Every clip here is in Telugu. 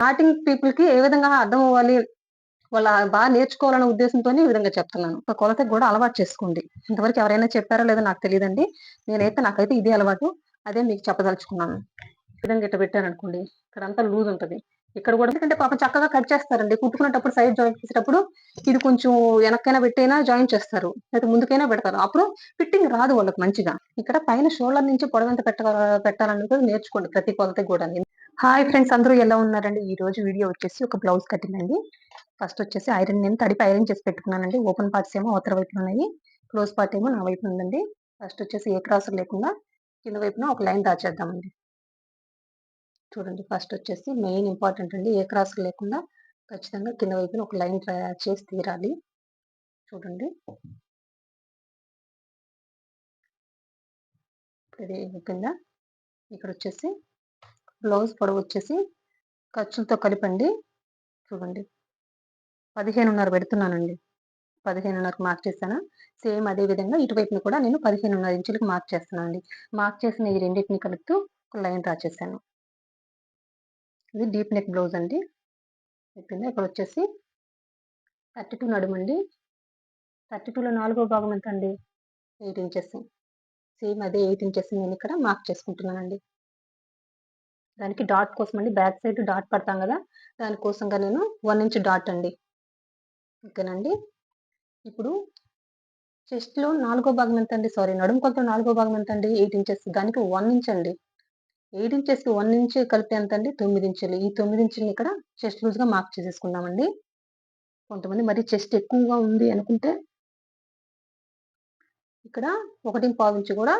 స్టార్టింగ్ పీపుల్‌కి ఏ విధంగా అర్థం అవ్వాలి, వాళ్ళ బాగా నేర్చుకోవాలనే ఉద్దేశంతోనే ఈ విధంగా చెప్తున్నాను. ఒక కొలతకి గూడా అలవాటు చేసుకోండి. ఇంతవరకు ఎవరైనా చెప్పారో లేదో నాకు తెలీదండి. నాకైతే ఇదే అలవాటు. అదే మీకు చెప్పదలుచుకున్నాను. ఈ విధంగా ఇట్ట పెట్టాననుకోండి, ఇక్కడంతా లూజ్ ఉంటది. ఇక్కడ గూడా ఎందుకంటే పాపం చక్కగా కట్ చేస్తారండి. కుట్టుకునేటప్పుడు సైడ్ జాయింట్ చేసేటప్పుడు ఇది కొంచెం వెనక్కైనా పెట్టైనా జాయింట్ చేస్తారు. లేతే ముందుకైనా పెడతారు. అప్పుడు ఫిట్టింగ్ రాదు వాళ్ళకి మంచిగా. ఇక్కడ పైన షోల్డర్ నుంచి పొడవెంత పెట్టాలనేది కూడా నేర్చుకోండి ప్రతి కొలతకి గూడాని. హాయ్ ఫ్రెండ్స్, అందరూ ఎలా ఉన్నారండి? ఈ రోజు వీడియో వచ్చేసి ఒక బ్లౌజ్ కటింగ్ అండి. ఫస్ట్ వచ్చేసి నేను తడిపి ఐరన్ చేసి పెట్టుకున్నానండి. ఓపెన్ పార్ట్స్ ఏమో అవతల వైపున ఉన్నాయి. క్లోజ్ పార్ట్ ఏమో నా వైపున ఉందండి. ఫస్ట్ వచ్చేసి ఏ క్రాసులు లేకుండా కింద వైపున ఒక లైన్ డ్రా చేద్దామండి. చూడండి, ఫస్ట్ వచ్చేసి మెయిన్ ఇంపార్టెంట్ అండి. ఏ క్రాసులు లేకుండా ఖచ్చితంగా కింద వైపున ఒక లైన్ డ్రా చేసి తీరాలి. చూడండి, ఇది కింద ఇక్కడ వచ్చేసి బ్లౌజ్ పొడవు వచ్చేసి ఖర్చులతో కలిపండి. చూడండి, 15.5 పెడుతున్నానండి. 15.5కి మార్క్ చేశాను. సేమ్ అదే విధంగా ఇటువైపున కూడా నేను 15.5 ఇంచులకు మార్క్ చేస్తున్నానండి. మార్క్ చేసిన ఈ రెండింటిని కలుపుతూ ఒక లైన్ డ్రా చేశాను. ఇది డీప్ నెక్ బ్లౌజ్ అండి. చెప్పింది ఇక్కడ వచ్చేసి 32 నడుమండి. 32లో 4వ భాగం ఎంత అండి? 8 ఇంచెస్. సేమ్ అదే 8 ఇంచెస్ నేను ఇక్కడ మార్క్ చేసుకుంటున్నానండి. దానికి డాట్ కోసం అండి, బ్యాక్ సైడ్ డాట్ పడతాం కదా, దానికోసంగా నేను 1 ఇంచ్ డాట్ అండి. ఓకేనండి. ఇప్పుడు చెస్ట్‌లో 4వ భాగం ఎంత అండి? సారీ, నడుము కొలత 4వ భాగం ఎంత అండి? 8 ఇంచెస్. దానికి 1 ఇంచ్ అండి. 8 ఇంచెస్‌కి 1 ఇంచ్ కలిపితే ఎంత అండి? 9 ఇంచులు. ఈ 9 ఇంచులని ఇక్కడ చెస్ట్ లూజ్‌గా మార్క్ చేసేసుకుందామండి. కొంతమంది మరి చెస్ట్ ఎక్కువగా ఉంది అనుకుంటే ఇక్కడ 1.5 ఇంచు కూడా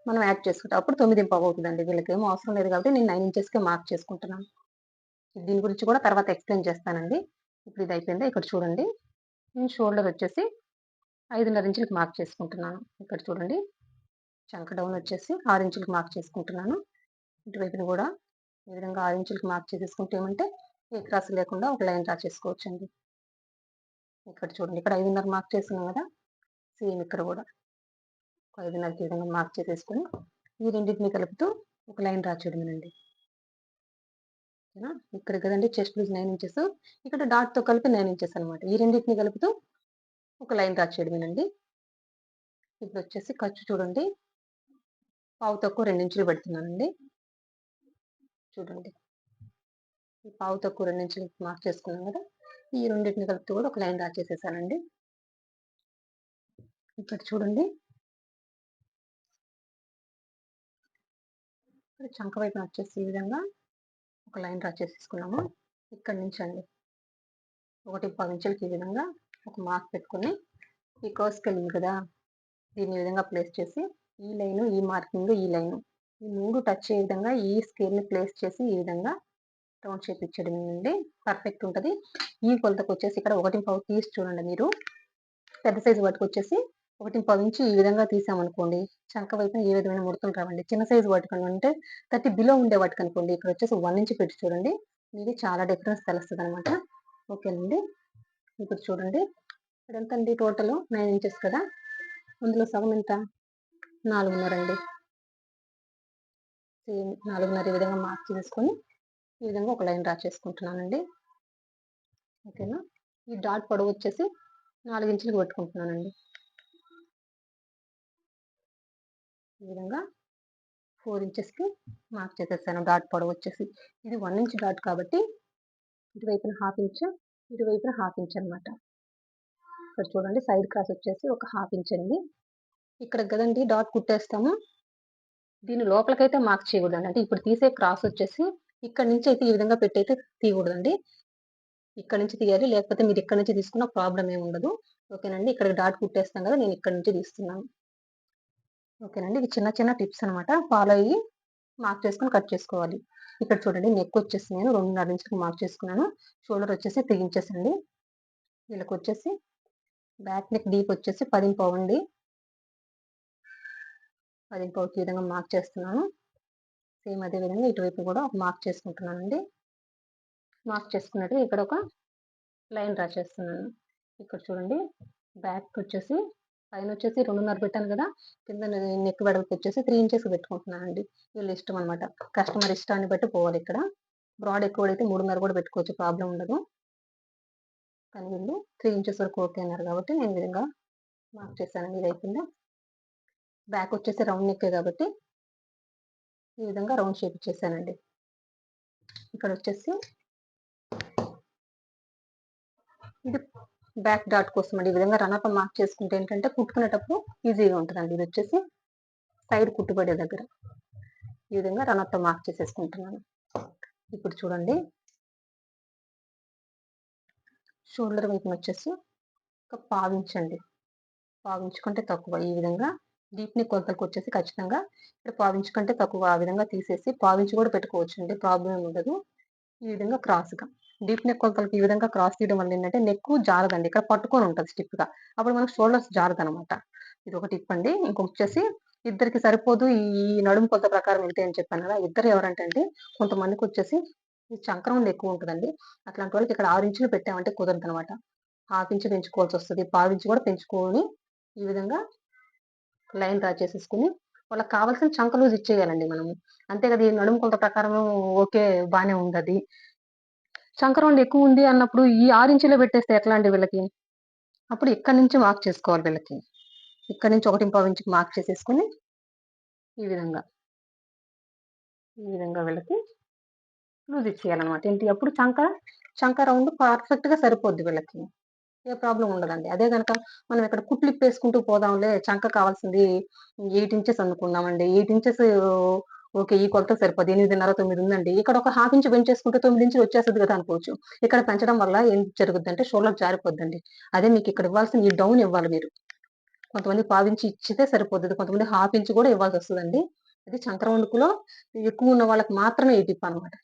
మనం యాడ్ చేసుకుంటాం. అప్పుడు 9.5 అవుతుందండి. వీళ్ళకేమో అవసరం లేదు కాబట్టి నేను 9 ఇంచెస్‌కే మార్క్ చేసుకుంటున్నాను. దీని గురించి కూడా తర్వాత ఎక్స్‌ప్లెయిన్ చేస్తానండి. ఇప్పుడు ఇది అయిపోయిందా? ఇక్కడ చూడండి. నేను షోల్డర్ వచ్చేసి 5.5 ఇంచులకి మార్క్ చేసుకుంటున్నాను. ఇక్కడ చూడండి, చంక డౌన్ వచ్చేసి 6 ఇంచులకి మార్క్ చేసుకుంటున్నాను. ఇటువైపున కూడా ఈ విధంగా 6 ఇంచులకి మార్క్ చేసేసుకుంటే ఏమంటే ఏ క్రాస్ లేకుండా ఒక లైన్ డ్రా చేసుకోవచ్చండి. ఇక్కడ చూడండి, ఇక్కడ 5.5 మార్క్ చేస్తున్నాం కదా, సేమ్ ఇక్కడ కూడా 5.5కి ఈ విధంగా మార్క్ చేసేసుకొని ఈ రెండింటిని కలుపుతూ ఒక లైన్ డ్రా చేయడమేనండి. ఓకేనా? ఇక్కడ కదండి చెస్ట్ లూజ్ 9 ఇంచెస్, ఇక్కడ డాట్‌తో కలిపి 9 ఇంచెస్ అనమాట. ఈ రెండింటిని కలుపుతూ ఒక లైన్ డ్రా చేయడమేనండి. ఇప్పుడు వచ్చేసి ఖర్చు చూడండి, పావు తక్కువ 2 ఇంచులు పెడుతున్నానండి. చూడండి, ఈ పావు తక్కువ 2 ఇంచులు మార్క్ చేసుకున్నాం కదా, ఈ రెండింటిని కలుపుతూ కూడా ఒక లైన్ డ్రా చేసేసానండి. ఇక్కడ చూడండి, ఇక్కడ చంక వైపున వచ్చేసి ఈ విధంగా ఒక లైన్ డ్రా చేసేసుకున్నాము. ఇక్కడ నుంచి అండి 1.5 ఇంచులకి ఈ విధంగా ఒక మార్క్ పెట్టుకొని ఈ కర్వ్స్‌కి వెళ్ళింది కదా, దీన్ని ఈ విధంగా ప్లేస్ చేసి ఈ లైను, ఈ మార్కింగ్, ఈ లైను, ఈ 3 టచ్ అయ్యే విధంగా ఈ స్కేల్‌ని ప్లేస్ చేసి ఈ విధంగా రౌండ్ షేప్ ఇచ్చేయడమేనండి. పర్ఫెక్ట్ ఉంటది. ఈ కొలతకొచ్చేసి ఇక్కడ 1.5 తీసి చూడండి మీరు. పెద్ద సైజు వాటికొచ్చేసి 1.5 ఇంచు ఈ విధంగా తీసామనుకోండి, చంక వైపున ఏ విధమైన ముడతలు రావండి. చిన్న సైజు వాటికనంటే 30 బిలో ఉండే వాటికనుకోండి, ఇక్కడ వచ్చేసి 1 ఇంచ్ పెట్టి చూడండి, మీకు చాలా డిఫరెన్స్ తెలుస్తదనమాట. ఓకేనండి. ఇప్పుడు చూడండి, ఇక్కడ ఎంతండి టోటలు? 9 ఇంచెస్ కదా, అందులో సగం ఎంత? 4.5 అండి. సేమ్ 4.5 ఈ విధంగా మార్క్ చేసుకొని ఈ విధంగా ఒక లైన్ డ్రా చేసుకుంటున్నానండి. ఓకేనా? ఈ డాట్ పొడవు వచ్చేసి 4 ఇంచులకి పెట్టుకుంటున్నానండి. ఈ విధంగా 4 ఇంచెస్‌కి మార్క్ చేసేసాను. డాట్ పొడవు వచ్చేసి ఇది 1 ఇంచ్ డాట్ కాబట్టి ఇటువైపున 1/2 ఇంచ్, ఇటువైపున 1/2 ఇంచ్ అనమాట. ఇక్కడ చూడండి, సైడ్ క్రాస్ వచ్చేసి ఒక 1/2 ఇంచ్ అండి. ఇక్కడ కదండి డాట్ కుట్టేస్తాము, దీన్ని లోపలికైతే మార్క్ చేయకూడదండి. అంటే ఇప్పుడు తీసే క్రాస్ వచ్చేసి ఇక్కడ నుంచి అయితే ఈ విధంగా పెట్టయితే తీయకూడదండి. ఇక్కడ నుంచి తీయాలి, లేకపోతే మీరు ఇక్కడ నుంచి తీసుకున్న ప్రాబ్లమ్ ఏమి ఉండదు. ఓకేనండి. ఇక్కడ డాట్ కుట్టేస్తాం కదా, నేను ఇక్కడ నుంచి తీస్తున్నాను. ఓకేనండి. ఇవి చిన్న చిన్న టిప్స్ అనమాట. ఫాలో అయ్యి మార్క్ చేసుకొని కట్ చేసుకోవాలి. ఇక్కడ చూడండి, నెక్ వచ్చేసి నేను 2.5 ఇంచులకి మార్క్ చేసుకున్నాను. షోల్డర్ వచ్చేసి 3 ఇంచెస్ అండి. వీళ్ళకి వచ్చేసి బ్యాక్ నెక్ డీప్ వచ్చేసి 10.5 అండి. 10.5కి ఈ విధంగా మార్క్ చేస్తున్నాను. సేమ్ అదే విధంగా ఇటువైపు కూడా ఒక మార్క్ చేసుకుంటున్నానండి. మార్క్ చేసుకున్నట్టుగా ఇక్కడ ఒక లైన్ డ్రా చేస్తున్నాను. ఇక్కడ చూడండి, బ్యాక్ వచ్చేసి పైన వచ్చేసి 2.5 పెట్టాను కదా, కింద నెక్ వెడల్పు వచ్చేసి 3 ఇంచెస్ పెట్టుకుంటున్నానండి. వీళ్ళ ఇష్టం అనమాట. కస్టమర్ ఇష్టాన్ని బట్టి పోవాలి ఇక్కడ. బ్రాడ్ ఎక్కువైతే 3.5 కూడా పెట్టుకోవచ్చు, ప్రాబ్లం ఉండదు. కానీ వీళ్ళు 3 ఇంచెస్ వరకు ఓకే అన్నారు కాబట్టి నేను ఈ విధంగా మార్క్ చేశానండి. ఇది అయిపోయిందా. బ్యాక్ వచ్చేసి రౌండ్ నెక్ కాబట్టి ఈ విధంగా రౌండ్ షేప్ ఇచ్చేసానండి. ఇక్కడ వచ్చేసి ఇది బ్యాక్ డాట్ కోసం అండి. ఈ విధంగా రనప్ మార్క్ చేసుకుంటే ఏంటంటే కుట్టుకునేటప్పుడు ఈజీగా ఉంటుందండి. ఇది వచ్చేసి సైడ్ కుట్టుబడే దగ్గర ఈ విధంగా రనప్ మార్క్ చేసేసుకుంటున్నాను. ఇప్పుడు చూడండి, షోల్డర్ వైపున వచ్చేసి ఒక పావించండి, పావించు కంటే తక్కువ ఈ విధంగా డీప్ నెక్ కొలతలకు వచ్చేసి ఖచ్చితంగా ఇక్కడ పావించు కంటే తక్కువ ఆ విధంగా తీసేసి పావించి కూడా పెట్టుకోవచ్చు అండి, ప్రాబ్లం ఏమి ఉండదు. ఈ విధంగా క్రాస్గా డీప్ నెక్ కొలతలకు ఈ విధంగా క్రాస్ తీయడం వల్ల ఏంటంటే నెక్ జారదండి, ఇక్కడ పట్టుకొని ఉంటుంది స్టిఫ్గా, అప్పుడు మనకు షోల్డర్స్ జారదు అనమాట. ఇది ఒక టిప్ అండి. ఇంకొక వచ్చేసి ఇద్దరికి సరిపోదు ఈ నడుము కొలత ప్రకారం వెళ్తే అని చెప్పాను కదా, ఇద్దరు ఎవరంటే అండి కొంతమందికి వచ్చేసి ఈ చంక్రం ఎక్కువ ఉంటుందండి. అట్లాంటి వాళ్ళకి ఇక్కడ 6 ఇంచులు పెట్టామంటే కుదరదు అనమాట. హాఫ్ ఇంచు పెంచుకోవాల్సి వస్తుంది, పావించి కూడా పెంచుకొని ఈ విధంగా లైన్ డ్రా చేసేసుకుని వాళ్ళకి కావాల్సిన చంక లూజ్ ఇచ్చేయాలండి మనము. అంతే కదా, ఈ నడుము కొలత ప్రకారం ఓకే బానే ఉంది. చంక రౌండ్ ఎక్కువ ఉంది అన్నప్పుడు ఈ 6 ఇంచులో పెట్టేస్తే ఎట్లా అండి వీళ్ళకి. అప్పుడు ఇక్కడ నుంచి మార్క్ చేసుకోవాలి వీళ్ళకి. ఇక్కడ నుంచి 1.5 ఇంచుకి మార్క్ చేసేసుకుని ఈ విధంగా వీళ్ళకి లూజ్ ఇచ్చేయాలన్నమాట. ఏంటి అప్పుడు చంక రౌండ్ పర్ఫెక్ట్ గా సరిపోద్ది వీళ్ళకి, ఏ ప్రాబ్లం ఉండదండి. అదే కనుక మనం ఇక్కడ కుట్లు ఇప్పేసుకుంటూ పోదాంలే, చంక కావాల్సింది 8 ఇంచెస్ అనుకున్నామండి, 8 ఇంచెస్ ఓకే ఈ కొలత సరిపోద్ది, 8.5 9 ఉందండి, ఇక్కడ ఒక హాఫ్ ఇంచ్ పెంచేసుకుంటే 9 ఇంచులు వచ్చేస్తుంది కదా అనుకోవచ్చు. ఇక్కడ పెంచడం వల్ల ఏం జరుగుద్ది అంటే షోల్డర్ జారిపోద్దండి. అదే మీకు ఇక్కడ ఇవ్వాల్సిన ఈ డౌన్ ఇవ్వాలి మీరు. కొంతమంది పావించి ఇచ్చితే సరిపోద్ది, కొంతమంది హాఫ్ ఇంచ్ కూడా ఇవ్వాల్సి వస్తుందండి. అది చంక రౌండ్కులో ఎక్కువ ఉన్న వాళ్ళకి మాత్రమే ఈ టిప్ అనమాట.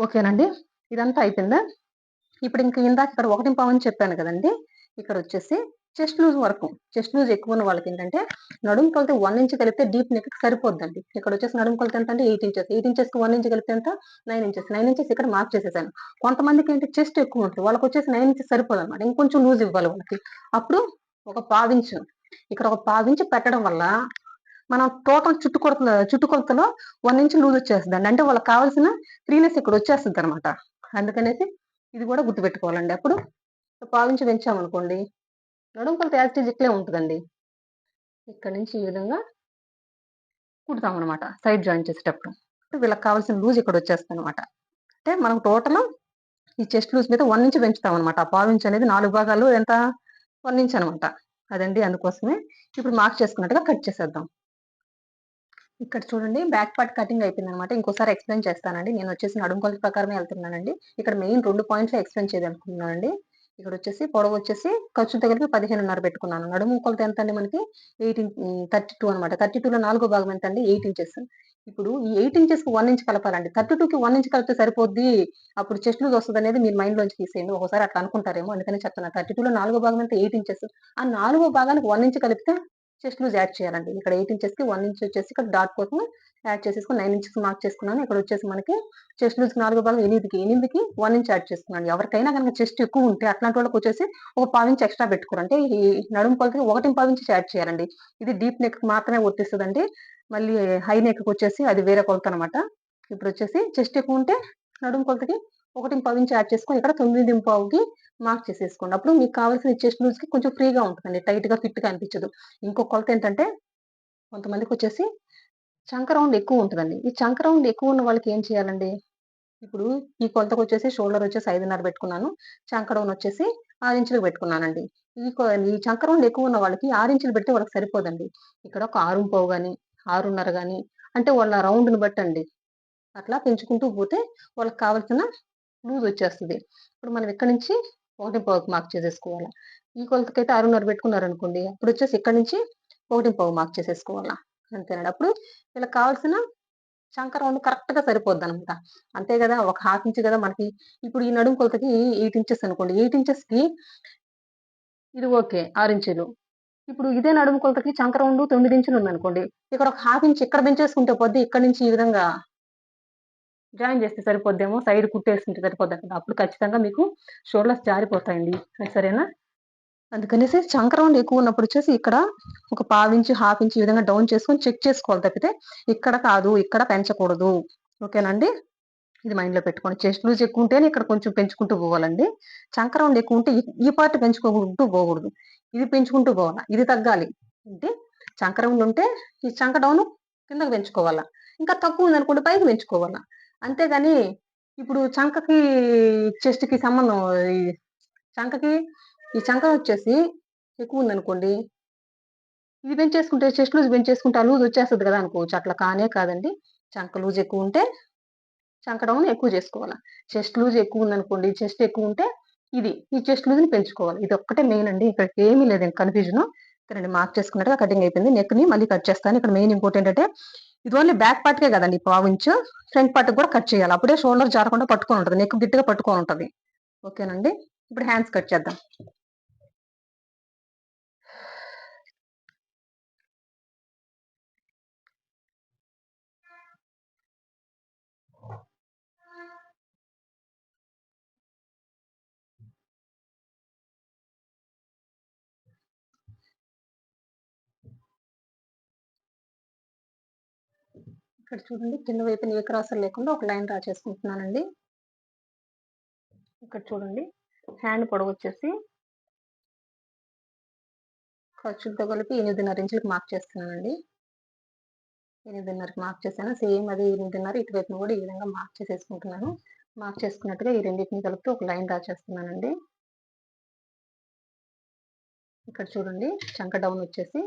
ఓకేనండి, ఇదంతా అయిపోయిందా. ఇప్పుడు ఇందాక ఇక్కడ 1.5 అని చెప్పాను కదండి, ఇక్కడ వచ్చేసి చెస్ట్ లూజ్ వరకు, చెస్ట్ లూజ్ ఎక్కువ ఉన్న వాళ్ళకి ఏంటంటే నడుము కొలత 1 ఇంచ్ కలిపితే డీప్ నెక్ సరిపోద్దండి. ఇక్కడ వచ్చేసి నడుము కొలత ఎంత అంటే 8 ఇంచెస్, 8 ఇంచెస్ కి 1 ఇంచ్ కలిపితే ఎంత 9 ఇంచెస్, 9 ఇంచెస్ ఇక్కడ మార్క్ చేసేసాను. కొంతమందికి ఏంటి చెస్ట్ ఎక్కువ ఉంటుంది, వాళ్ళకి వచ్చేసి 9 ఇంచెస్ సరిపోదు అనమాట, ఇంకొంచెం లూజ్ ఇవ్వాలి వాళ్ళకి. అప్పుడు ఒక పావించు, ఇక్కడ ఒక పావించు పెట్టడం వల్ల మనం టోటల్ చుట్టుకొలతలో 1 ఇంచ్ లూజ్ వచ్చేస్తుందండి. అంటే వాళ్ళకి కావాల్సిన ఫ్రీనెస్ ఇక్కడ వచ్చేస్తుంది అనమాట. అందుకనేసి ఇది కూడా గుర్తుపెట్టుకోవాలండి. అప్పుడు పావించి పెంచామనుకోండి నడుము కొలత యాక్టివ్ ఇట్లే ఉంటుందండి. ఇక్కడ నుంచి ఈ విధంగా కుడతాం అనమాట సైడ్ జాయిన్ చేసేటప్పుడు. వీళ్ళకి కావాల్సిన లూజ్ ఇక్కడ వచ్చేస్తుంది అనమాట. అంటే మనం టోటల్ ఈ చెస్ట్ లూజ్ మీద 1 ఇంచ్ పెంచుతాం అనమాట. ఆ పావించి అనేది 4 భాగాలు ఎంత 1 ఇంచ్ అనమాట. అదండి, అందుకోసమే ఇప్పుడు మార్క్ చేసుకున్నట్టుగా కట్ చేసేద్దాం. ఇక్కడ చూడండి, బ్యాక్ పార్ట్ కటింగ్ అయిపోయింది అనమాట. ఇంకోసారి ఎక్స్ప్లెయిన్ చేస్తానండి. నేను వచ్చేసి నడుము కొలత ప్రకారమే వెళ్తున్నానండి. ఇక్కడ మెయిన్ 2 పాయింట్స్ ఎక్స్ప్లెయిన్ చేయాలనుకుంటున్నానండి. ఇక్కడ వచ్చేసి పొడవు వచ్చేసి ఖర్చుతో కలిపి 15.5 పెట్టుకున్నాను. నడుము కొలత ఎంత అండి మనకి 32 అనమాట. 32లో 4వ భాగం ఎంత అండి 8 ఇంచెస్. ఇప్పుడు ఈ 8 ఇంచెస్ కి 1 ఇంచ్ కలపాలండి. 32కి 1 ఇంచ్ కలిపితే సరిపోద్ది, అప్పుడు చెస్ట్ లూజ్ వస్తుంది అనేది మీరు మైండ్ లోంచి తీసేయండి. ఒకసారి అట్లా అనుకుంటారేమో, అందుకని చెప్తున్నా. 32లో 4వ భాగం ఎంత 8 ఇంచెస్. ఆ 4వ భాగానికి 1 ఇంచ్ కలిపితే చెస్ట్ లూజ్ యాడ్ చేయాలండి. ఇక్కడ 8 ఇంచెస్ కి 1 ఇంచ్ వచ్చేసి ఇక్కడ డాట్ కోసం యాడ్ చేసేసుకుని 9 ఇంచెస్ మార్క్ చేసుకున్నాను. ఇక్కడ వచ్చేసి మనకి చెస్ట్ లూజ్ 4వ భాగం 8కి 1 ఇంచ్ యాడ్ చేసుకున్నాను. ఎవరికైనా కనుక చెస్ట్ ఎక్కువ ఉంటే అట్లాంటి వాళ్ళకి వచ్చేసి ఒక 1/4 ఇంచ్ ఎక్స్ట్రా పెట్టుకోరు. అంటే ఈ నడుము కొలతకి 1.5 ఇంచ్ యాడ్ చేయాలండి. ఇది డీప్ నెక్ మాత్రమే వర్తిస్తుందండి. మళ్ళీ హై నెక్ వచ్చేసి అది వేరే కొలత అనమాట. ఇప్పుడు వచ్చేసి చెస్ట్ ఎక్కువ ఉంటే నడుము కొలతకి 1.5 ఇంచ్ యాడ్ చేసుకొని ఇక్కడ 9.5కి మార్క్ చేసేసుకోండి. అప్పుడు మీకు కావాల్సిన చెస్ట్ లూజ్ కి కొంచెం ఫ్రీగా ఉంటుందండి, టైట్ గా ఫిట్ గా అనిపించదు. ఇంకో కొలత ఏంటంటే కొంతమందికి వచ్చేసి చంక రౌండ్ ఎక్కువ ఉంటుందండి. ఈ చంక రౌండ్ ఎక్కువ ఉన్న వాళ్ళకి ఏం చేయాలండి, ఇప్పుడు ఈ కొలతకు వచ్చేసి షోల్డర్ వచ్చేసి 5.5 పెట్టుకున్నాను, చంక రౌండ్ వచ్చేసి 6 ఇంచులకు పెట్టుకున్నానండి. ఈ చంక రౌండ్ ఎక్కువ ఉన్న వాళ్ళకి 6 ఇంచులు పెడితే వాళ్ళకి సరిపోదండి. ఇక్కడ ఒక 6.5 గాని 6.5 గాని, అంటే వాళ్ళ రౌండ్ ని బట్టి అండి, అట్లా పెంచుకుంటూ పోతే వాళ్ళకి కావాల్సిన లూజ్ వచ్చేస్తుంది. ఇప్పుడు మనం ఇక్కడ నుంచి 1.5 మార్క్ చేసేసుకోవాలి. ఈ కొలతకైతే 6.5 పెట్టుకున్నారనుకోండి, అప్పుడు వచ్చేసి ఇక్కడ నుంచి 1.5 మార్క్ చేసేసుకోవాలా. అంతేనండి. అప్పుడు వీళ్ళకి కావాల్సిన చంక రౌండ్ కరెక్ట్ గా సరిపోద్ది అనమాట. అంతే కదా, ఒక హాఫ్ ఇంచ్ కదా మనకి. ఇప్పుడు ఈ నడుము కొలతకి 8 ఇంచెస్ అనుకోండి, 8 ఇంచెస్ కి ఇది ఓకే 6 ఇంచులు. ఇప్పుడు ఇదే నడుము కొలతకి చంక రౌండ్ 9 ఇంచులు ఉందనుకోండి, ఇక్కడ ఒక హాఫ్ ఇంచ్ ఇక్కడ పెంచేసుకుంటే పోద్ది, ఇక్కడ నుంచి ఈ విధంగా జాయిన్ చేస్తే సరిపోద్దేమో, సైడ్ కుట్టేసుకుంటే సరిపోద్ది కదా. అప్పుడు ఖచ్చితంగా మీకు షోల్డర్స్ జారిపోతాయండి. సరేనా. అందుకనేసి చంక రౌండ్ ఎక్కువ ఉన్నప్పుడు వచ్చేసి ఇక్కడ ఒక 1/2 ఇంచ్ హాఫ్ ఇంచ్ ఈ విధంగా డౌన్ చేసుకొని చెక్ చేసుకోవాలి తప్పితే ఇక్కడ కాదు ఇక్కడ పెంచకూడదు. ఓకేనండి. ఇది మైండ్‌లో పెట్టుకోండి. చెస్ట్ లూజ్ ఎక్కువ ఉంటేనే ఇక్కడ కొంచెం పెంచుకుంటూ పోవాలండి. చంక రౌండ్ ఎక్కువ ఉంటే ఈ పార్ట్ పెంచుకుంటూ పోకూడదు. ఇది పెంచుకుంటూ పోవాలా. ఇది తగ్గాలి. అంటే చంక రౌండ్ ఉంటే ఈ చంక డౌన్ కిందకి పెంచుకోవాలా. ఇంకా తక్కువ ఉందనుకోండి పైకి పెంచుకోవాలా. అంతేగాని ఇప్పుడు చంకకి, చెస్ట్‌కి సంబంధం ఈ చంకకి ఈ చంక వచ్చేసి ఎక్కువ ఉందనుకోండి, ఇది పెంచేసుకుంటే చెస్ట్ లూజ్ పెంచేసుకుంటే ఆ లూజ్ వచ్చేస్తది కదా అనుకోవచ్చు. అట్లా కానే కాదండి. చంక లూజ్ ఎక్కువ ఉంటే చంక డౌన్ ఎక్కువ చేసుకోవాలా. చెస్ట్ లూజ్ ఎక్కువ ఉందనుకోండి, చెస్ట్ ఎక్కువ ఉంటే ఈ చెస్ట్ లూజ్‌ని పెంచుకోవాలి. ఇదొక్కటే మెయిన్ అండి. ఇక్కడ ఏమీ లేదు కన్‌ఫ్యూజను. ఇక్కడండి మార్క్ చేసుకున్నట్టుగా కటింగ్ అయిపోయింది. నెక్‌ని మళ్ళీ కట్ చేస్తాను. ఇక్కడ మెయిన్ ఇంకోటి ఏంటంటే ఇది ఓన్లీ బ్యాక్ పార్ట్‌కే కదండీ పావించు. ఫ్రంట్ పార్ట్‌కి కూడా కట్ చేయాలి. అప్పుడే షోల్డర్ జారకుండా పట్టుకొని ఉంటది. నెక్ గట్టిగా పట్టుకొని ఉంటది. ఓకేనండి. ఇప్పుడు హ్యాండ్స్ కట్ చేద్దాం. ఇక్కడ చూడండి కింద వైపున ఏ క్రాసులు లేకుండా ఒక లైన్ డ్రా చేసుకుంటున్నానండి. ఇక్కడ చూడండి హ్యాండ్ పొడవు వచ్చేసి ఖర్చులతో కలిపి 8.5 ఇంచులకు మార్క్ చేస్తున్నానండి. 8.5కి మార్క్ చేశాను. సేమ్ అదే 8.5 ఇటువైపున కూడా ఈ విధంగా మార్క్ చేసేసుకుంటున్నాను. మార్క్ చేసుకున్నట్టుగా ఈ రెండింటిని కలుపుతూ ఒక లైన్ డ్రా చేస్తున్నానండి. ఇక్కడ చూడండి చంక డౌన్ వచ్చేసి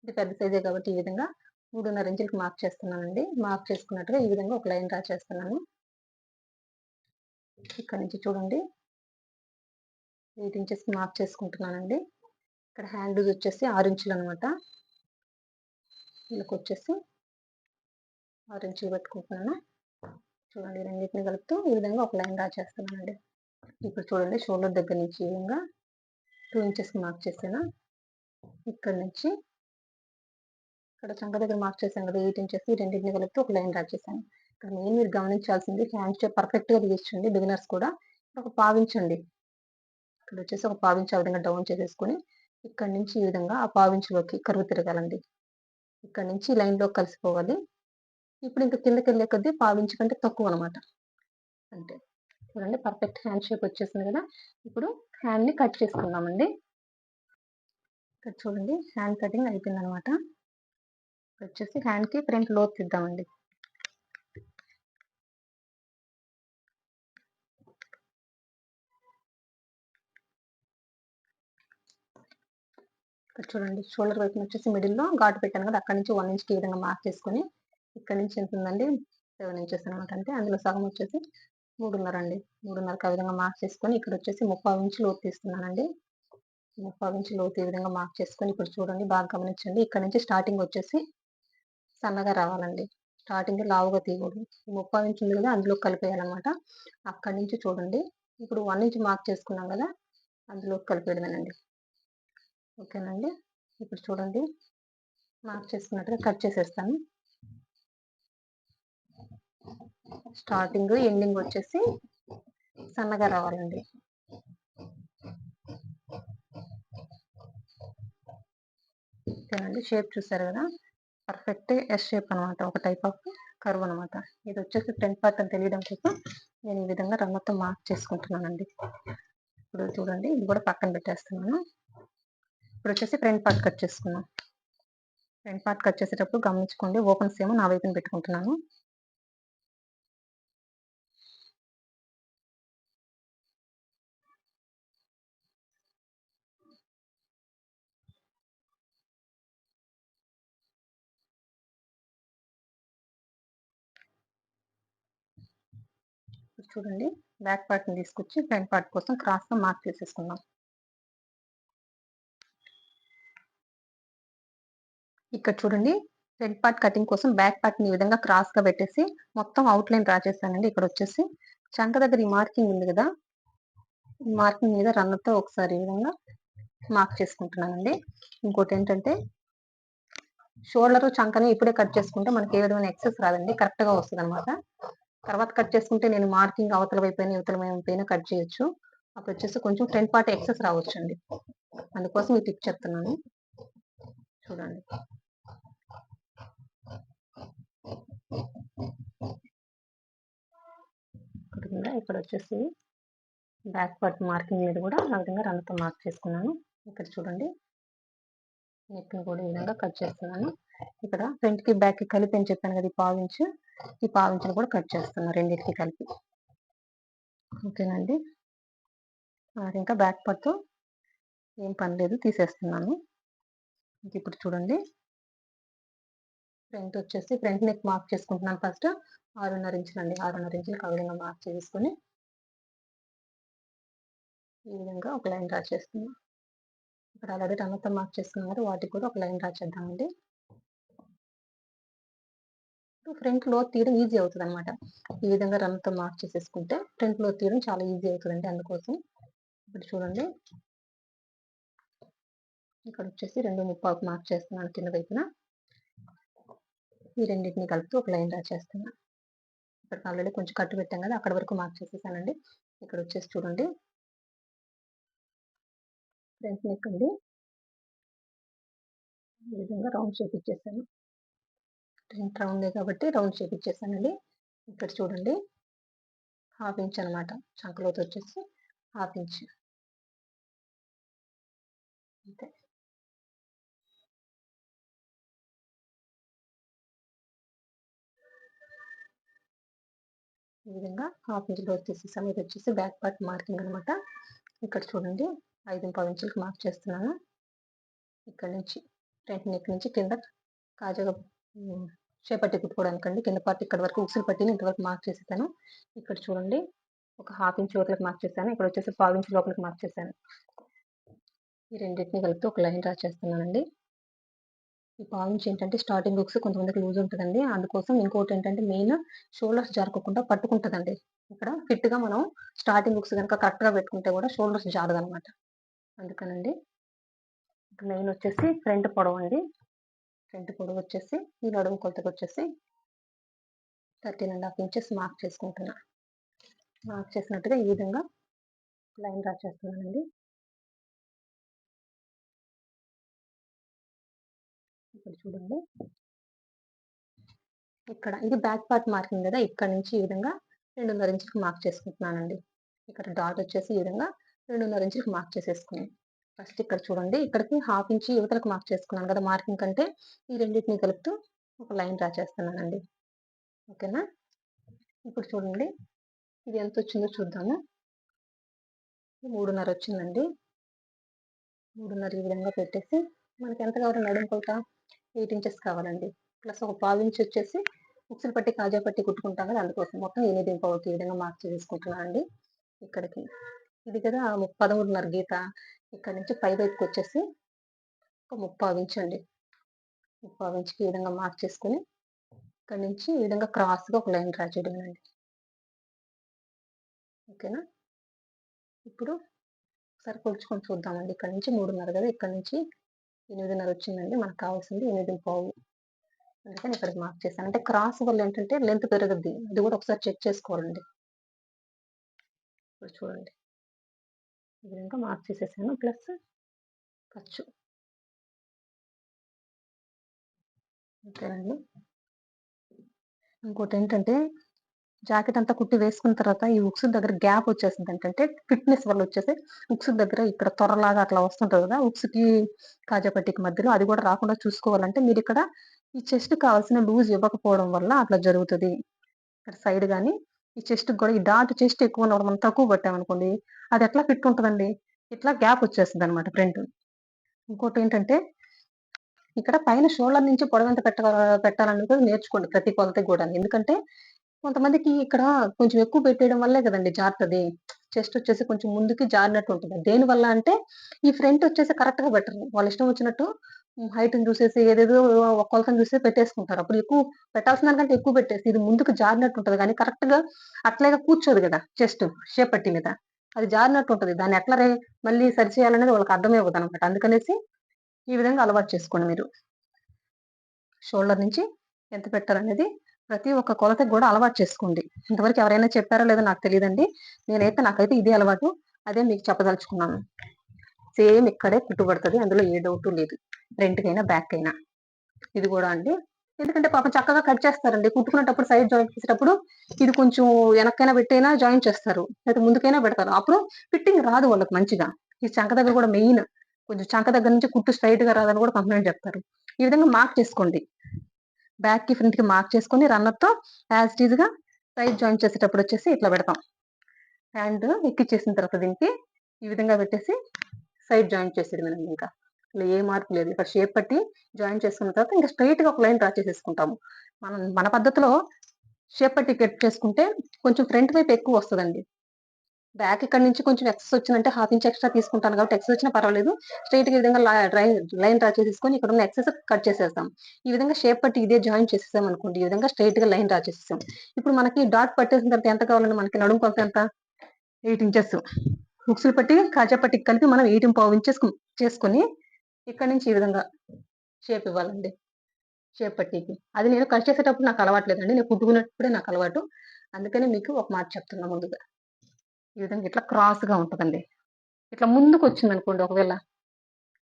ఇది పెద్ద సైజే కాబట్టి ఈ విధంగా 3.5 ఇంచులకు మార్క్ చేస్తున్నానండి. మార్క్ చేసుకున్నట్టుగా ఈ విధంగా ఒక లైన్ డ్రా చేస్తున్నాను. ఇక్కడ నుంచి చూడండి 8 ఇంచెస్‌కి మార్క్ చేసుకుంటున్నానండి. ఇక్కడ హ్యాండ్ లూజ్ వచ్చేసి 6 ఇంచులు అనమాట. వీళ్ళకొచ్చేసి 6 ఇంచులు పెట్టుకుంటున్నాను. చూడండి రెండింటిని కలుపుతూ ఈ విధంగా ఒక లైన్ డ్రా చేస్తున్నానండి. ఇప్పుడు చూడండి షోల్డర్ దగ్గర నుంచి ఈ విధంగా 2 ఇంచెస్‌కి మార్క్ చేశాను. ఇక్కడ నుంచి ఇక్కడ చంక దగ్గర మార్క్ చేశాను కదా 8 ఇంచెస్ ఈ రెండింటిని కలిపి ఒక లైన్ డ్రా చేశాను. ఇక్కడ మెయిన్ మీరు గమనించాల్సింది హ్యాండ్ షేప్ పర్ఫెక్ట్‌గా తీయొచ్చండి బిగినర్స్ కూడా. ఒక పావించండి. ఇక్కడ వచ్చేసి ఒక పావించి ఆ విధంగా డౌన్ చేసేసుకొని ఇక్కడ నుంచి ఈ విధంగా ఆ పావించులోకి కరువు తిరగాలండి. ఇక్కడ నుంచి లైన్‌లోకి కలిసిపోవాలి. ఇప్పుడు ఇంక కిందకెళ్ళే కొద్దీ పావించు కంటే తక్కువ అనమాట. అంతే. చూడండి పర్ఫెక్ట్ హ్యాండ్ షేప్ వచ్చేసింది కదా! ఇప్పుడు హ్యాండ్‌ని కట్ చేసుకుందామండి. ఇక్కడ చూడండి హ్యాండ్ కటింగ్ అయిపోయిందనమాట. వచ్చేసి హ్యాండ్‌కి ఫ్రంట్ లోతు తీద్దామండి. ఇక్కడ చూడండి షోల్డర్ వైపున వచ్చేసి మిడిల్‌లో ఘాటు పెట్టాను కదా! అక్కడి నుంచి 1 ఇంచ్‌కి ఈ విధంగా మార్క్ చేసుకొని ఇక్కడి నుంచి ఎంత ఉందండి 7 ఇంచెస్ అనమాట. అంటే అందులో సగం వచ్చేసి 3.5 అండి. 3.5కి ఆ విధంగా మార్క్ చేసుకొని ఇక్కడ వచ్చేసి 3/4 ఇంచు లోతు తీస్తున్నానండి. 3/4 ఇంచు లోతు ఈ విధంగా మార్క్ చేసుకొని ఇప్పుడు చూడండి బాగా గమనించండి. ఇక్కడ నుంచి స్టార్టింగ్ వచ్చేసి సన్నగా రావాలండి. స్టార్టింగ్ లావుగా తీయకూడదు. 3/4 ఇంచు ఉంది కదా! అందులోకి కలిపేయాలనమాట. అక్కడి నుంచి చూడండి ఇప్పుడు 1 ఇంచ్ మార్క్ చేసుకున్నాం కదా! అందులోకి కలిపేయడమేనండి. ఓకేనండి. ఇప్పుడు చూడండి మార్క్ చేసుకున్నట్టుగా కట్ చేసేస్తాను. స్టార్టింగ్, ఎండింగ్ వచ్చేసి సన్నగా రావాలండి. ఓకేనండి. షేప్ చూసారు కదా! పర్ఫెక్ట్ ఎస్ షేప్ అనమాట. ఒక టైప్ ఆఫ్ కర్వ్ అనమాట. ఇది వచ్చేసి ఫ్రంట్ పార్ట్ అని తెలియడం కోసం నేను ఈ విధంగా రమ్మతో మార్క్ చేసుకుంటున్నానండి. ఇప్పుడు చూడండి ఇది కూడా పక్కన పెట్టేస్తున్నాను. ఇప్పుడు వచ్చేసి ఫ్రంట్ పార్ట్ కట్ చేసుకుందాం. ఫ్రంట్ పార్ట్ కట్ చేసేటప్పుడు గమనించుకోండి ఓపెన్స్ ఏమో నా వైపున పెట్టుకుంటున్నాను. ఇప్పుడు చూడండి బ్యాక్ పార్ట్‌ని తీసుకొచ్చి ఫ్రంట్ పార్ట్ కోసం క్రాస్‌గా మార్క్ చేసేసుకుందాం. ఇక్కడ చూడండి ఫ్రంట్ పార్ట్ కటింగ్ కోసం బ్యాక్ పార్ట్‌ని ఈ విధంగా క్రాస్‌గా పెట్టేసి మొత్తం అవుట్‌లైన్ డ్రా చేశానండి. ఇక్కడ వచ్చేసి చంక దగ్గర ఈ మార్కింగ్ ఉంది కదా! ఈ మార్కింగ్ మీద రన్నర్‌తో ఒకసారి ఈ విధంగా మార్క్ చేసుకుంటున్నానండి. ఇంకోటేంటంటే షోల్డరు, చంకని ఇప్పుడే కట్ చేసుకుంటే మనకి ఏ విధమైన ఎక్సెస్ రాదండి. కరెక్ట్‌గా వస్తదనమాట. తర్వాత కట్ చేసుకుంటే నేను మార్కింగ్ అవతల వైపైన, ఇవతల వైపైన కట్ చేయొచ్చు. అప్పుడొచ్చేసి కొంచెం ఫ్రంట్ పార్ట్ ఎక్సెస్ రావచ్చండి. అందుకోసం ఈ టిప్ చెప్తున్నాను. చూడండి. ఇక్కడ వచ్చేసి బ్యాక్ పార్ట్ మార్కింగ్ మీద కూడా ఆ విధంగా రన్తో మార్క్ చేసుకున్నాను. ఇక్కడ చూడండి నెక్ని కూడా ఈ విధంగా కట్ చేస్తున్నాను. ఇక్కడ ఫ్రంట్కి బ్యాక్కి కలిపి అని చెప్పాను కదా, ఈ పావించును కూడా కట్ చేస్తున్నాను రెండింటికి కలిపి. ఓకేనండి, ఇంకా బ్యాక్ పార్ట్తో ఏం పని లేదు, తీసేస్తున్నాను. ఇప్పుడు చూడండి ఫ్రంట్ నెక్ మార్క్ చేసుకుంటున్నాను. ఫస్ట్ 6.5 ఇంచులు అండి, 6.5 ఇంచులకు ఆ విధంగా మార్క్ చేసుకొని ఈ విధంగా ఒక లైన్ డ్రా చేస్తున్నాను. ఇక్కడ ఆల్రెడీ రన్నతో మార్క్ చేసుకున్నారు, వాటికి కూడా ఒక లైన్ డ్రా చేద్దామండి. ఫ్రంట్ లో తీయడం ఈజీ అవుతుంది అనమాట. ఈ విధంగా రన్నతో మార్క్ చేసేసుకుంటే ఫ్రంట్ లో తీయడం చాలా ఈజీ అవుతుందండి. అందుకోసం ఇప్పుడు చూడండి ఇక్కడ వచ్చేసి 2.75 మార్క్ చేస్తున్నాను కింద వైపున. ఈ రెండింటిని కలుపుతూ ఒక లైన్ డ్రా చేస్తున్నాను. ఇక్కడ ఆల్రెడీ కొంచెం కట్టు పెట్టాం కదా, అక్కడ వరకు మార్క్ చేసేసానండి. ఇక్కడ వచ్చేసి చూడండి ఫ్రంట్ నెక్ అండి, ఈ విధంగా రౌండ్ షేప్ ఇచ్చేసాను. ఫ్రంట్ రౌండే కాబట్టి రౌండ్ షేప్ ఇచ్చేసానండి. ఇక్కడ చూడండి 1/2 ఇంచ్ అనమాట, చంకలోతో వచ్చేసి 1/2 ఇంచ్ అంతే. ఈ విధంగా 1/2 ఇంచ్ లోతు తీసేసాము. ఇది వచ్చేసి బ్యాక్ పార్ట్ మార్కింగ్ అనమాట. ఇక్కడ చూడండి 5.25 ఇంచులకు మార్క్ చేస్తున్నాను. ఇక్కడ నుంచి ఫ్రంట్ నెక్ నుంచి కింద కాజాగా చేపట్టి కుట్టుకోవడానికండి. కింద పార్ట్ ఇక్కడ వరకు ఉక్సులు పట్టిని ఇంతవరకు మార్క్ చేసేసాను. ఇక్కడ చూడండి ఒక 1/2 ఇంచ్ లోపలికి మార్క్ చేశాను. ఇక్కడ వచ్చేసి 1/4 ఇంచ్ లోపలికి మార్క్ చేశాను. ఈ రెండింటిని కలిపి ఒక లైన్ డ్రా చేస్తున్నానండి. ఈ 1/4 ఇంచ్ ఏంటంటే స్టార్టింగ్ బుక్స్ కొంతమందికి లూజ్ ఉంటుందండి. అందుకోసం ఇంకోటి ఏంటంటే మెయిన్ షోల్డర్స్ జారుకోకుండా పట్టుకుంటుందండి. ఇక్కడ ఫిట్ గా మనం స్టార్టింగ్ బుక్స్ కనుక కరెక్ట్ గా పెట్టుకుంటే కూడా షోల్డర్స్ జారదనమాట. అందుకనండి మెయిన్ వచ్చేసి ఫ్రంట్ పొడవు అండి. ఫ్రంట్ పొడవు వచ్చేసి ఈ నడుము కొలతకు వచ్చేసి 13.5 ఇంచెస్ మార్క్ చేసుకుంటున్నా. మార్క్ చేసినట్టుగా ఈ విధంగా లైన్ డ్రా చేస్తున్నానండి. ఇక్కడ చూడండి ఇక్కడ ఇది బ్యాక్ పార్ట్ మార్కింగ్ కదా, ఇక్కడ నుంచి ఈ విధంగా 2.5 ఇంచులకు మార్క్ చేసుకుంటున్నానండి. ఇక్కడ డాట్ వచ్చేసి ఈ విధంగా 2.5 ఇంచులకు మార్క్ చేసేసుకున్నాను. ఫస్ట్ ఇక్కడ చూడండి ఇక్కడికి 1/2 ఇంచ్ యువతలకు మార్క్ చేసుకున్నాను కదా మార్కింగ్ కంటే, ఈ రెండింటిని కలుపుతూ ఒక లైన్ డ్రా చేస్తున్నానండి. ఓకేనా, ఇప్పుడు చూడండి ఇది ఎంత వచ్చిందో చూద్దాము. 3.5 వచ్చిందండి. 3.5 ఈ విధంగా పెట్టేసి మనకి ఎంత కావాలి నడుము కొలత 8 ఇంచెస్ కావాలండి. ప్లస్ ఒక 1/4 ఇంచ్ వచ్చేసి ఉక్సులు పట్టి కాజా పట్టి కుట్టుకుంటాం కదా, అందుకోసం మొత్తం 8.25 ఈ విధంగా మార్క్ చేసుకుంటున్నానండి. ఇక్కడికి ఇది కదా 13.5 గీత. ఇక్కడ నుంచి పై వైపుకి వచ్చేసి ఒక 3/4 ఇంచ్ అండి. 3/4 ఇంచ్కి ఈ విధంగా మార్క్ చేసుకుని ఇక్కడ నుంచి ఈ విధంగా క్రాస్గా ఒక లైన్ డ్రా చేయడమేనండి. ఓకేనా, ఇప్పుడు ఒకసారి కొలుచుకొని చూద్దామండి. ఇక్కడ నుంచి 3.5 కదా, ఇక్కడ నుంచి 8.5 వచ్చిందండి. మనకు కావాల్సింది 8.25. అందుకని ఇక్కడికి మార్క్ చేశాను. అంటే క్రాస్ వల్ల ఏంటంటే లెంత్ పెరుగుద్ది, అది కూడా ఒకసారి చెక్ చేసుకోవాలండి. ఇప్పుడు చూడండి ఈ విధంగా మార్క్ చేసేసాను. ప్లస్ ఖర్చు. ఓకేనండి, ఇంకోటి ఏంటంటే జాకెట్ అంతా కుట్టి వేసుకున్న తర్వాత ఈ ఉక్స్ దగ్గర గ్యాప్ వచ్చేస్తుంది. ఏంటంటే ఫిట్నెస్ వల్ల వచ్చేసి ఉక్స్ దగ్గర ఇక్కడ త్వరలాగా అట్లా వస్తుంటుంది కదా, ఉక్స్కి కాజాపట్టికి మధ్యలో అది కూడా రాకుండా చూసుకోవాలంటే మీరు ఇక్కడ ఈ చెస్ట్ కావాల్సిన లూజ్ ఇవ్వకపోవడం వల్ల అట్లా జరుగుతుంది. ఇక్కడ సైడ్ కానీ ఈ చెస్ట్ కూడా ఈ డాట్ చెస్ట్ ఎక్కువ ఉన్నప్పుడు మనం తక్కువ పట్టామనుకోండి, అది ఎట్లా ఫిట్ ఉంటుందండి, ఇట్లా గ్యాప్ వచ్చేస్తుంది అనమాట ఫ్రంట్. ఇంకోటి ఏంటంటే ఇక్కడ పైన షోల్డర్ నుంచి పొడవు ఎంత పెట్టాలనేది నేర్చుకోండి ప్రతి కొలతకి కూడా. ఎందుకంటే కొంతమందికి ఇక్కడ కొంచెం ఎక్కువ పెట్టేయడం వల్లే కదండి జారుతుంది. చెస్ట్ వచ్చేసి కొంచెం ముందుకి జారినట్టు ఉంటుంది. దేనివల్ల అంటే ఈ ఫ్రంట్ వచ్చేసి కరెక్ట్ గా పెట్టరు. వాళ్ళు ఇష్టం వచ్చినట్టు హైట్ని చూసేసి ఏదేదో ఒక కొలతను చూసి పెట్టేసుకుంటారు. అప్పుడు ఎక్కువ పెట్టాల్సిన దానికంటే ఎక్కువ పెట్టేసి ఇది ముందుకు జారినట్టు ఉంటుంది. కానీ కరెక్ట్ గా అట్లాగా కూర్చోదు కదా చెస్ట్ షేప్ పట్టి మీద, అది జారినట్టు ఉంటుంది. దాన్ని ఎట్లా మళ్ళీ సరి చేయాలనేది వాళ్ళకి అర్థమే అవ్వదు అనమాట. అందుకనేసి ఈ విధంగా అలవాటు చేసుకోండి మీరు. షోల్డర్ నుంచి ఎంత పెట్టాలనేది ప్రతి ఒక్క కొలతకి కూడా అలవాటు చేసుకోండి. ఇంతవరకు ఎవరైనా చెప్పారో లేదో నాకు తెలియదండి. నాకైతే ఇదే అలవాటు, అదే మీకు చెప్పదలుచుకున్నాను. సేమ్ ఇక్కడే కుట్టుబడుతుంది, అందులో ఏ డౌట్ లేదు. ఫ్రంట్కైనా బ్యాక్ అయినా. ఇది కూడా అండి ఎందుకంటే పాపం చక్కగా కట్ చేస్తారండి. కుట్టుకునేటప్పుడు సైడ్ జాయింట్ చేసేటప్పుడు ఇది కొంచెం వెనక్కైనా పెట్టైనా జాయిన్ చేస్తారు. లేకపోతే ముందుకైనా పెడతారు. అప్పుడు ఫిట్టింగ్ రాదు వాళ్ళకి మంచిగా. ఈ చంక దగ్గర కూడా మెయిన్. కొంచెం చంక దగ్గర నుంచి కుట్టు స్ట్రెయిట్‌గా రాదని కూడా కంప్లెయింట్ చెప్తారు. ఈ విధంగా మార్క్ చేసుకోండి. బ్యాక్‌కి, ఫ్రంట్‌కి మార్క్ చేసుకొని రన్నర్‌తో యాజ్ ఇట్ ఈజ్‌గా సైడ్ జాయిన్ చేసేటప్పుడు వచ్చేసి ఇట్లా పెడతాం. హ్యాండ్ ఎక్కిచ్చేసిన తర్వాత దీనికి ఈ విధంగా పెట్టేసి సైడ్ జాయిన్ చేసేయడమేనండి ఇంకా. ఇలా ఏ మార్పు లేదు. ఇక్కడ షేప్ పట్టి జాయిన్ చేసుకున్న తర్వాత ఇంకా స్ట్రెయిట్‌గా ఒక లైన్ డ్రా చేసేసుకుంటాము. మన పద్ధతిలో షేప్ పట్టి కట్ చేసుకుంటే కొంచెం ఫ్రంట్ వైపు ఎక్కువ వస్తదండి. బ్యాక్ ఇక్కడ నుంచి కొంచెం ఎక్సెస్ వచ్చిందంటే హాఫ్ ఇంచ్ ఎక్స్‌ట్రా తీసుకుంటాను కాబట్టి ఎక్సెస్ వచ్చినా పర్వాలేదు. స్ట్రెయిట్‌గా ఈ విధంగా లైన్ డ్రా చేసేసుకొని ఇక్కడున్న ఎక్సెస్ కట్ చేసేస్తాం. ఈ విధంగా షేప్ పట్టి ఇదే జాయిన్ చేసేసామనుకోండి. ఈ విధంగా స్ట్రెయిట్‌గా లైన్ డ్రా చేసేసాం. ఇప్పుడు మనకి డాట్ పట్టేసిన తర్వాత ఎంత కావాలండి మనకి నడుము కొలత ఎంత? 8 ఇంచెస్. ఉక్సులు పట్టి, కాజా పట్టికి కలిపి మనం 8.25 ఇంచెస్ చేసుకొని ఇక్కడి నుంచి ఈ విధంగా షేప్ ఇవ్వాలండి. షేప్ పట్టీకి. అది నేను కట్ చేసేటప్పుడు నాకు అలవాట్లేదండి. నేను కుట్టుకునేటప్పుడే నాకు అలవాటు. అందుకని మీకు ఒక మాట చెప్తున్నా ముందుగా. ఈ విధంగా ఇట్లా క్రాస్‌గా ఉంటదండి. ఇట్లా ముందుకొచ్చిందనుకోండి ఒకవేళ,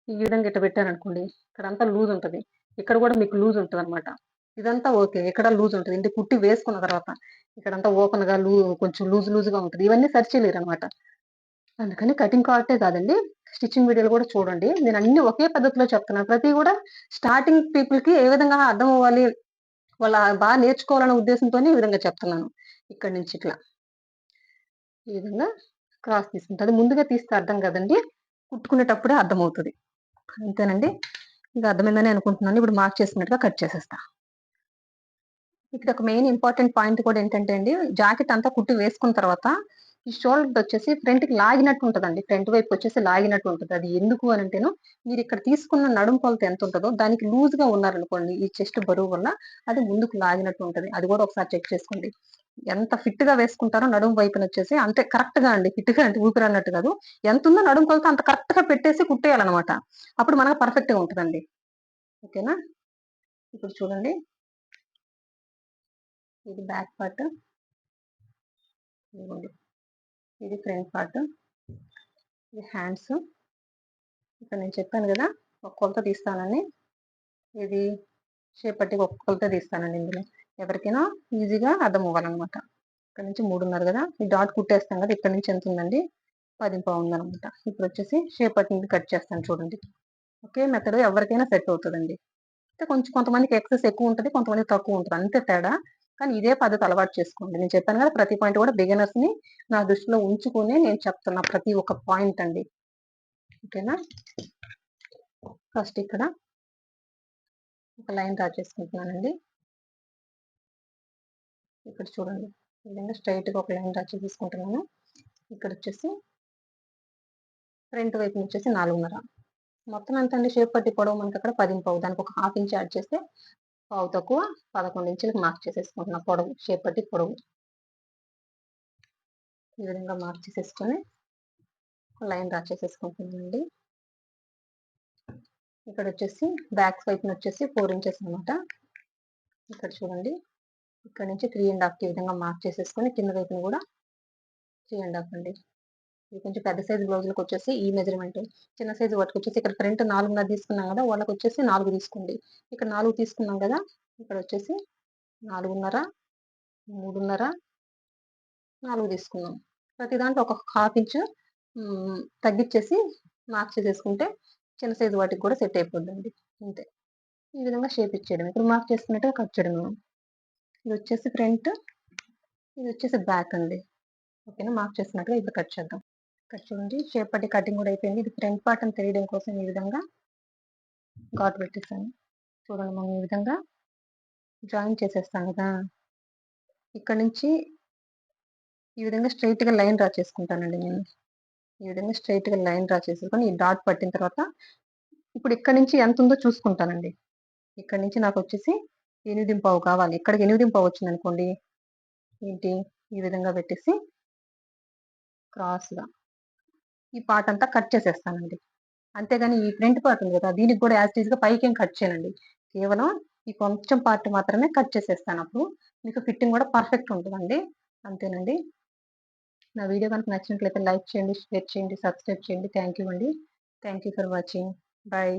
ఈ విధంగా ఇట్ట పెట్టాననుకోండి, ఇక్కడంతా లూజ్ ఉంటది. ఇక్కడ కూడా మీకు లూజ్ ఉంటదనమాట. ఇదంతా ఓకే. ఇక్కడ లూజ్ ఉంటది. అంటే కుట్టి వేసుకున్న తర్వాత ఇక్కడంతా ఓపెన్‌గా కొంచెం లూజ్‌గా ఉంటది. ఇవన్నీ సరి చేయలేరనమాట. అందుకని కటింగ్ కార్టే కాదండి, స్టిచ్చింగ్ వీడియోలు కూడా చూడండి. నేను అన్ని ఒకే పద్ధతిలో చెప్తున్నాను. ప్రతివి కూడా స్టార్టింగ్ పీపుల్‌కి ఏ విధంగా అర్థం అవ్వాలి, వాళ్ళ బాగా నేర్చుకోవాలనే ఉద్దేశంతోనే ఈ విధంగా చెప్తున్నాను. ఇక్కడి నుంచి ఇట్లా. ఈ విధంగా క్రాస్ తీసుకుంటా. అది ముందుగా తీస్తే అర్థం కాదండి. కుట్టుకునేటప్పుడే అర్థమవుతది. అంతేనండి. ఇంకా అర్థమైందని అనుకుంటున్నాను. ఇప్పుడు మార్క్ చేసుకున్నట్టుగా కట్ చేసేస్తా. ఇక్కడ ఒక మెయిన్ ఇంపార్టెంట్ పాయింట్ కూడా ఏంటంటే అండి, జాకెట్ అంతా కుట్టి వేసుకున్న తర్వాత ఈ షోల్డర్ వచ్చేసి ఫ్రంట్‌కి లాగినట్టు ఉంటదండి. ఫ్రంట్ వైపు వచ్చేసి లాగినట్టు ఉంటది. అది ఎందుకు అనంటేను, మీరు ఇక్కడ తీసుకున్న నడుము కొలత ఎంత ఉంటదో దానికి లూజ్‌గా ఉన్నారనుకోండి, ఈ చెస్ట్ బరువు వల్ల అది ముందుకు లాగినట్టు ఉంటది. అది కూడా ఒకసారి చెక్ చేసుకోండి. ఎంత ఫిట్‌గా వేసుకుంటారో నడుము వైపునొచ్చేసి అంతే కరెక్ట్‌గా అండి. ఫిట్‌గా అంటే ఊపిరన్నట్టు కాదు. ఎంతుందో నడుము కొలత అంత కరెక్ట్‌గా పెట్టేసి కుట్టేయాలన్నమాట. అప్పుడు మనకు పర్ఫెక్ట్‌గా ఉంటదండి. ఓకేనా? ఇప్పుడు చూడండి. ఇది బ్యాక్ పార్ట్. ఇదిగోండి. ఇది ఫ్రంట్ పార్ట్. ఇది హ్యాండ్స్. ఇక్కడ నేను చెప్పాను గదా! ఒక కొలత తీస్తానని. ఇది షేప్ పట్టి ఒక కొలత తీస్తానండి ఇందులో. ఎవరికైనా ఈజీగా అర్థం అవ్వాలనమాట. ఇక్కడ నుంచి 3.5 గదా! ఈ డాట్ కుట్టేస్తాం గదా! ఇక్కడ నుంచి ఎంతుందండి? 10.25 ఉందనమాట. ఇప్పుడొచ్చేసి షేప్ పట్టింది కట్ చేస్తాను చూడండి. ఒకే మెథడ్ ఎవరికైనా సెట్ అవుతదండి. అయితే కొంచెం కొంతమందికి ఎక్సెస్ ఎక్కువుంటది. కొంతమందికి తక్కువుంటది. అంతే తేడా. కానీ ఇదే పద్ధతి అలవాటు చేసుకోండి. నేను చెప్పాను గదా! ప్రతి పాయింట్ కూడా బిగినర్స్‌ని నా దృష్టిలో ఉంచుకొని నేను చెప్తున్న ప్రతి ఒక్క పాయింట్ అండి. ఓకేనా? ఫస్ట్ ఇక్కడ ఒక లైన్ డ్రా చేసుకుంటున్నానండి. ఇక్కడ చూడండి. ఈ విధంగా స్ట్రెయిట్‌గా ఒక లైన్ డ్రా చేసేసుకుంటున్నాను. ఇక్కడొచ్చేసి ఫ్రంట్ వైపు వచ్చేసి 4.5. మొత్తం ఎంతండి షేప్ పట్టి పొడవు మనకక్కడ 10.25. దానికి ఒక హాఫ్ ఇంచ్ యాడ్ చేస్తే పావు తక్కువ 11 ఇంచులకి మార్క్ చేసేసుకుంటున్నా పొడవు. షేప్ పట్టి పొడవు. ఈ విధంగా మార్క్ చేసేసుకొని లైన్ డ్రా చేసేసుకుంటున్నానండి. ఇక్కడొచ్చేసి బ్యాక్ వైపునొచ్చేసి 4 ఇంచెస్ అనమాట. ఇక్కడ చూడండి. ఇక్కడ నుంచి 3.5కి ఈ విధంగా మార్క్ చేసేసుకొని కింద వైపున కూడా 3.5 అండి. ఇది కొంచెం పెద్ద సైజ్ బ్లౌజులకొచ్చేసి ఈ మెజర్‌మెంట్. చిన్న సైజ్ వాటికొచ్చేసి ఇక్కడ ఫ్రంట్ 4.5 తీసుకున్నాం గదా! వాళ్ళకొచ్చేసి 4 తీసుకోండి. ఇక్కడ 4 తీసుకున్నాం గదా! ఇక్కడొచ్చేసి 4.5, 3.5, 4 తీసుకున్నాం. ప్రతి దాంట్లో ఒక హాఫ్ ఇంచు తగ్గిచ్చేసి మార్క్ చేసేసుకుంటే చిన్న సైజ్ వాటికి కూడా సెట్ అయిపోద్దండి. అంతే. ఈ విధంగా షేప్ ఇచ్చేయడమే. ఇప్పుడు మార్క్ చేసుకున్నట్టుగా కట్ చేయడమే. ఇదొచ్చేసి ఫ్రంట్, ఇదొచ్చేసి బ్యాక్ అండి. ఓకేనా? మార్క్ చేసినట్టుగా ఇప్పుడు కట్ చేద్దాం. ఇక్కడ చూడండి షేప్ పట్టి కటింగ్ కూడా అయిపోయింది. ఇది ఫ్రంట్ పార్ట్ అని తెలియడం కోసం ఈ విధంగా ఘాటు పెట్టేసాను. చూడండి మనం ఈ విధంగా జాయిన్ చేసేస్తాం కదా! ఇక్కడ నుంచి ఈ విధంగా స్ట్రెయిట్‌గా లైన్ డ్రా చేసుకుంటానండి నేను. ఈ విధంగా స్ట్రెయిట్‌గా లైన్ డ్రా చేసేసుకొని ఈ డాట్ పట్టిన తర్వాత ఇప్పుడు ఇక్కడి నుంచి ఎంతుందో చూసుకుంటానండి. ఇక్కడి నుంచి నాకొచ్చేసి 8.25 కావాలి. ఇక్కడికి 8.25 వచ్చిందనుకోండి, ఏంటి ఈ విధంగా పెట్టేసి క్రాస్‌గా ఈ పార్ట్ అంతా కట్ చేసేస్తానండి. అంతేగాని ఈ ఫ్రంట్ పార్ట్ ఉంది కదా! దీనికి కూడా యాజ్ ఇట్ ఈస్‌గా పైకేం కట్ చేయనండి. కేవలం ఈ కొంచెం పార్ట్ మాత్రమే కట్ చేసేస్తాను. అప్పుడు మీకు ఫిట్టింగ్ కూడా పర్ఫెక్ట్ ఉంటదండి. అంతేనండి. నా వీడియో గనుక నచ్చినట్లయితే లైక్ చేయండి, షేర్ చేయండి, సబ్స్క్రైబ్ చేయండి. థాంక్ యూ అండి. Thank you for watching. By.